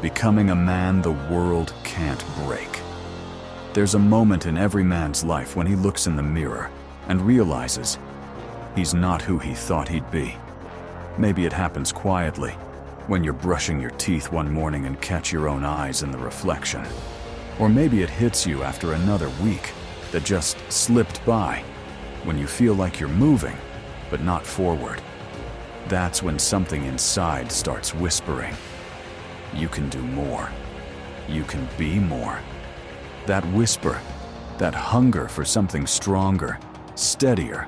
Becoming a man the world can't break. There's a moment in every man's life when he looks in the mirror and realizes he's not who he thought he'd be. Maybe it happens quietly, when you're brushing your teeth one morning and catch your own eyes in the reflection. Or maybe it hits you after another week that just slipped by, when you feel like you're moving, but not forward. That's when something inside starts whispering, you can do more. You can be more. That whisper, that hunger for something stronger, steadier,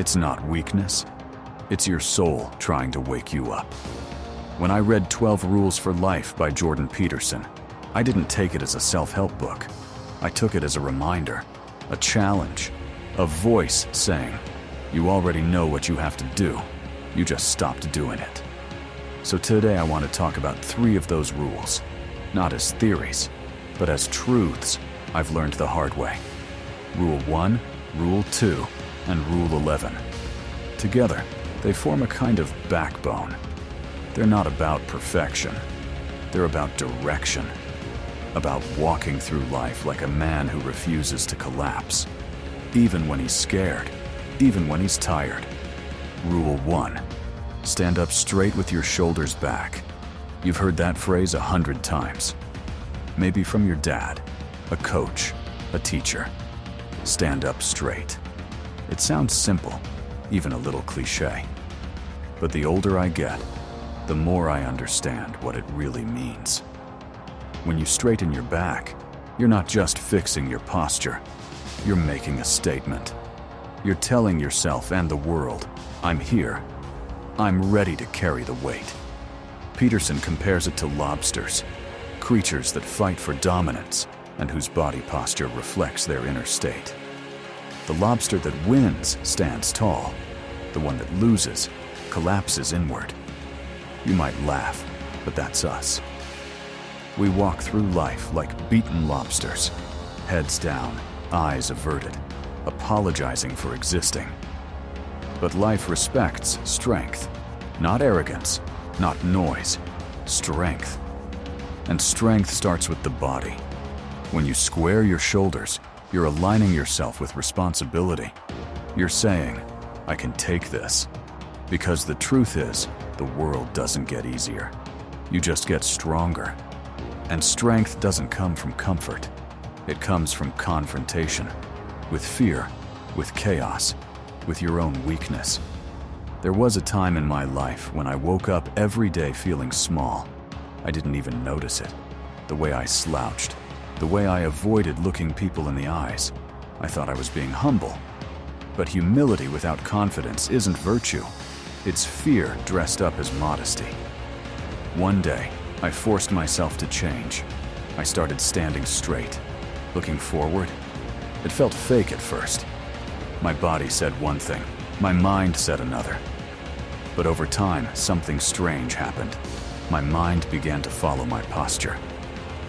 it's not weakness. It's your soul trying to wake you up. When I read 12 Rules for Life by Jordan Peterson, I didn't take it as a self-help book. I took it as a reminder, a challenge, a voice saying, you already know what you have to do. You just stopped doing it. So today I want to talk about 3 of those rules, not as theories, but as truths I've learned the hard way. Rule 1, Rule 2, and Rule 11. Together, they form a kind of backbone. They're not about perfection. They're about direction. About walking through life like a man who refuses to collapse, even when he's scared, even when he's tired. Rule 1. Stand up straight with your shoulders back. You've heard that phrase 100 times. Maybe from your dad, a coach, a teacher. Stand up straight. It sounds simple, even a little cliché. But the older I get, the more I understand what it really means. When you straighten your back, you're not just fixing your posture. You're making a statement. You're telling yourself and the world, I'm here. I'm ready to carry the weight. Peterson compares it to lobsters, creatures that fight for dominance and whose body posture reflects their inner state. The lobster that wins stands tall. The one that loses collapses inward. You might laugh, but that's us. We walk through life like beaten lobsters, heads down, eyes averted, apologizing for existing. But life respects strength, not arrogance, not noise, strength. And strength starts with the body. When you square your shoulders, you're aligning yourself with responsibility. You're saying, I can take this. Because the truth is, the world doesn't get easier. You just get stronger. And strength doesn't come from comfort. It comes from confrontation, with fear, with chaos, with your own weakness. There was a time in my life when I woke up every day feeling small. I didn't even notice it. The way I slouched, the way I avoided looking people in the eyes. I thought I was being humble. But humility without confidence isn't virtue. It's fear dressed up as modesty. One day, I forced myself to change. I started standing straight, looking forward. It felt fake at first. My body said one thing, my mind said another. But over time, something strange happened. My mind began to follow my posture.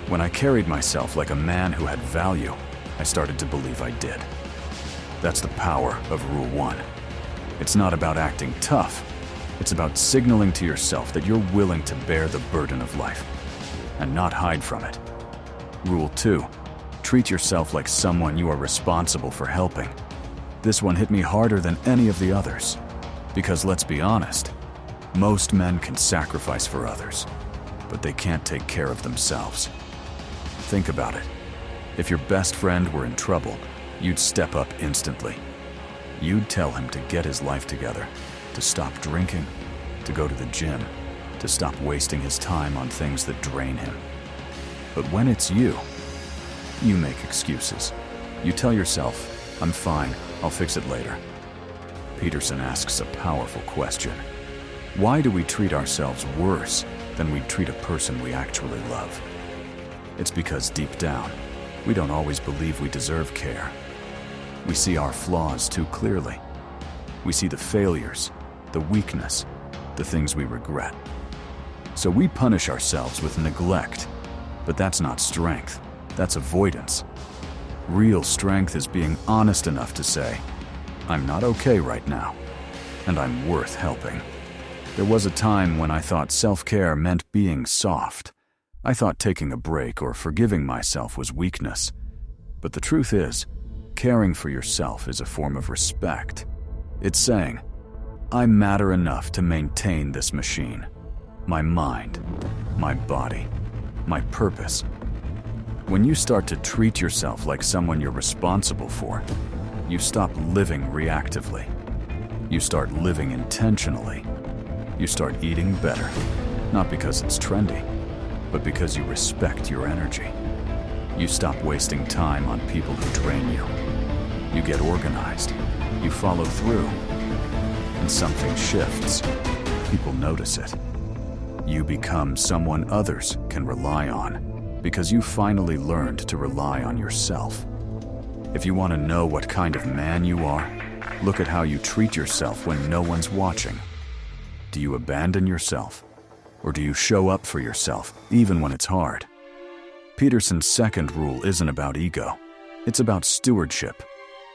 When I carried myself like a man who had value, I started to believe I did. That's the power of Rule 1. It's not about acting tough. It's about signaling to yourself that you're willing to bear the burden of life and not hide from it. Rule 2. Treat yourself like someone you are responsible for helping. This one hit me harder than any of the others. Because let's be honest, most men can sacrifice for others, but they can't take care of themselves. Think about it. If your best friend were in trouble, you'd step up instantly. You'd tell him to get his life together, to stop drinking, to go to the gym, to stop wasting his time on things that drain him. But when it's you make excuses. You tell yourself, I'm fine, I'll fix it later. Peterson asks a powerful question. Why do we treat ourselves worse than we'd treat a person we actually love? It's because deep down, we don't always believe we deserve care. We see our flaws too clearly. We see the failures, the weakness, the things we regret. So we punish ourselves with neglect, but that's not strength, that's avoidance. Real strength is being honest enough to say, I'm not okay right now, and I'm worth helping. There was a time when I thought self-care meant being soft. I thought taking a break or forgiving myself was weakness. But the truth is, caring for yourself is a form of respect. It's saying, I matter enough to maintain this machine. My mind, my body, my purpose. When you start to treat yourself like someone you're responsible for, you stop living reactively. You start living intentionally. You start eating better, not because it's trendy, but because you respect your energy. You stop wasting time on people who drain you. You get organized. You follow through. And something shifts. People notice it. You become someone others can rely on because you finally learned to rely on yourself. If you want to know what kind of man you are, look at how you treat yourself when no one's watching. Do you abandon yourself? Or do you show up for yourself, even when it's hard? Peterson's second rule isn't about ego. It's about stewardship.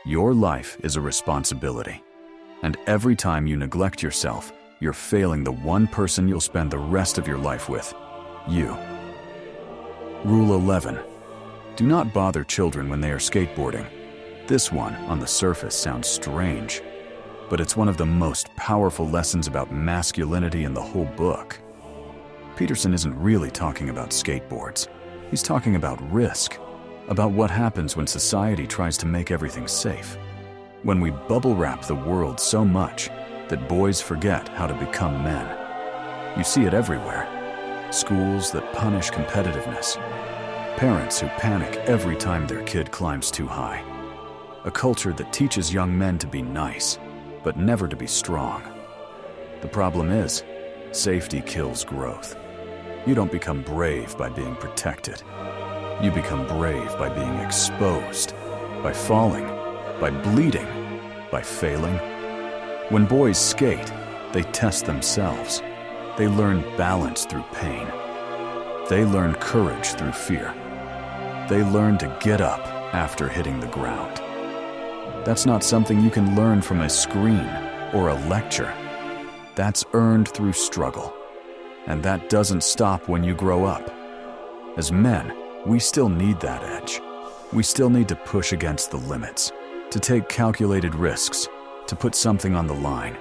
Your life is a responsibility. And every time you neglect yourself, you're failing the one person you'll spend the rest of your life with, you. Rule 11. Do not bother children when they are skateboarding. This one, on the surface, sounds strange, but it's one of the most powerful lessons about masculinity in the whole book. Peterson isn't really talking about skateboards. He's talking about risk, about what happens when society tries to make everything safe. When we bubble wrap the world so much that boys forget how to become men. You see it everywhere. Schools that punish competitiveness. Parents who panic every time their kid climbs too high. A culture that teaches young men to be nice, but never to be strong. The problem is, safety kills growth. You don't become brave by being protected. You become brave by being exposed, by falling, by bleeding, by failing. When boys skate, they test themselves. They learn balance through pain. They learn courage through fear. They learn to get up after hitting the ground. That's not something you can learn from a screen or a lecture. That's earned through struggle. And that doesn't stop when you grow up. As men, we still need that edge. We still need to push against the limits, to take calculated risks, to put something on the line.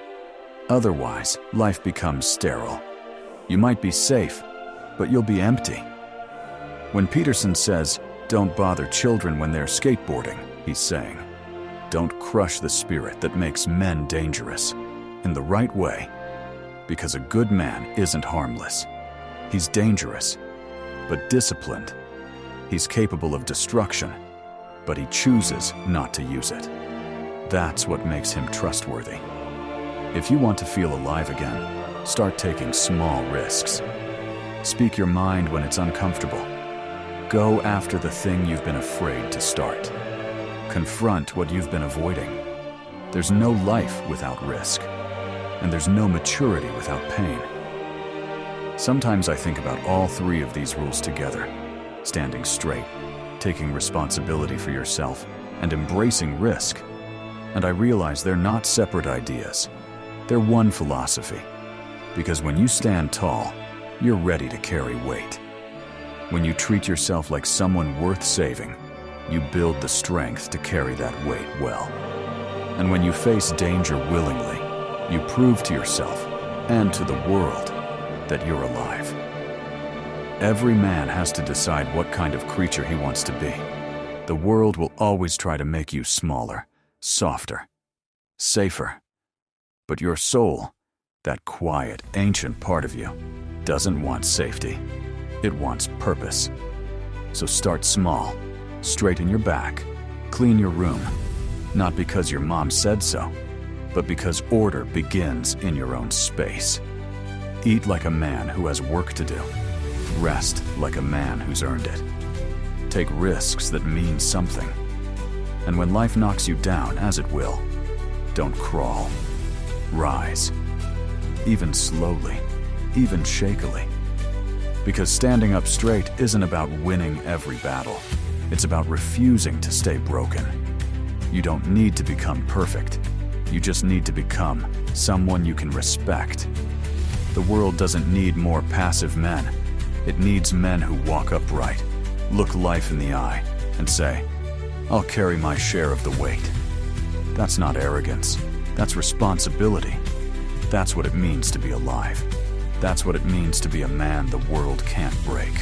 Otherwise, life becomes sterile. You might be safe, but you'll be empty. When Peterson says, don't bother children when they're skateboarding, he's saying, don't crush the spirit that makes men dangerous in the right way, because a good man isn't harmless. He's dangerous, but disciplined. He's capable of destruction, but he chooses not to use it. That's what makes him trustworthy. If you want to feel alive again, start taking small risks. Speak your mind when it's uncomfortable. Go after the thing you've been afraid to start. Confront what you've been avoiding. There's no life without risk, and there's no maturity without pain. Sometimes I think about all three of these rules together: standing straight, taking responsibility for yourself, and embracing risk. And I realize they're not separate ideas. They're one philosophy. Because when you stand tall, you're ready to carry weight. When you treat yourself like someone worth saving, you build the strength to carry that weight well. And when you face danger willingly, you prove to yourself and to the world that you're alive. Every man has to decide what kind of creature he wants to be. The world will always try to make you smaller, softer, safer. But your soul, that quiet, ancient part of you, doesn't want safety. It wants purpose. So start small, straighten your back, clean your room, not because your mom said so, but because order begins in your own space. Eat like a man who has work to do. Rest like a man who's earned it. Take risks that mean something. And when life knocks you down, as it will, don't crawl. Rise. Even slowly, even shakily. Because standing up straight isn't about winning every battle. It's about refusing to stay broken. You don't need to become perfect. You just need to become someone you can respect. The world doesn't need more passive men. It needs men who walk upright, look life in the eye, and say, "I'll carry my share of the weight." That's not arrogance. That's responsibility. That's what it means to be alive. That's what it means to be a man the world can't break.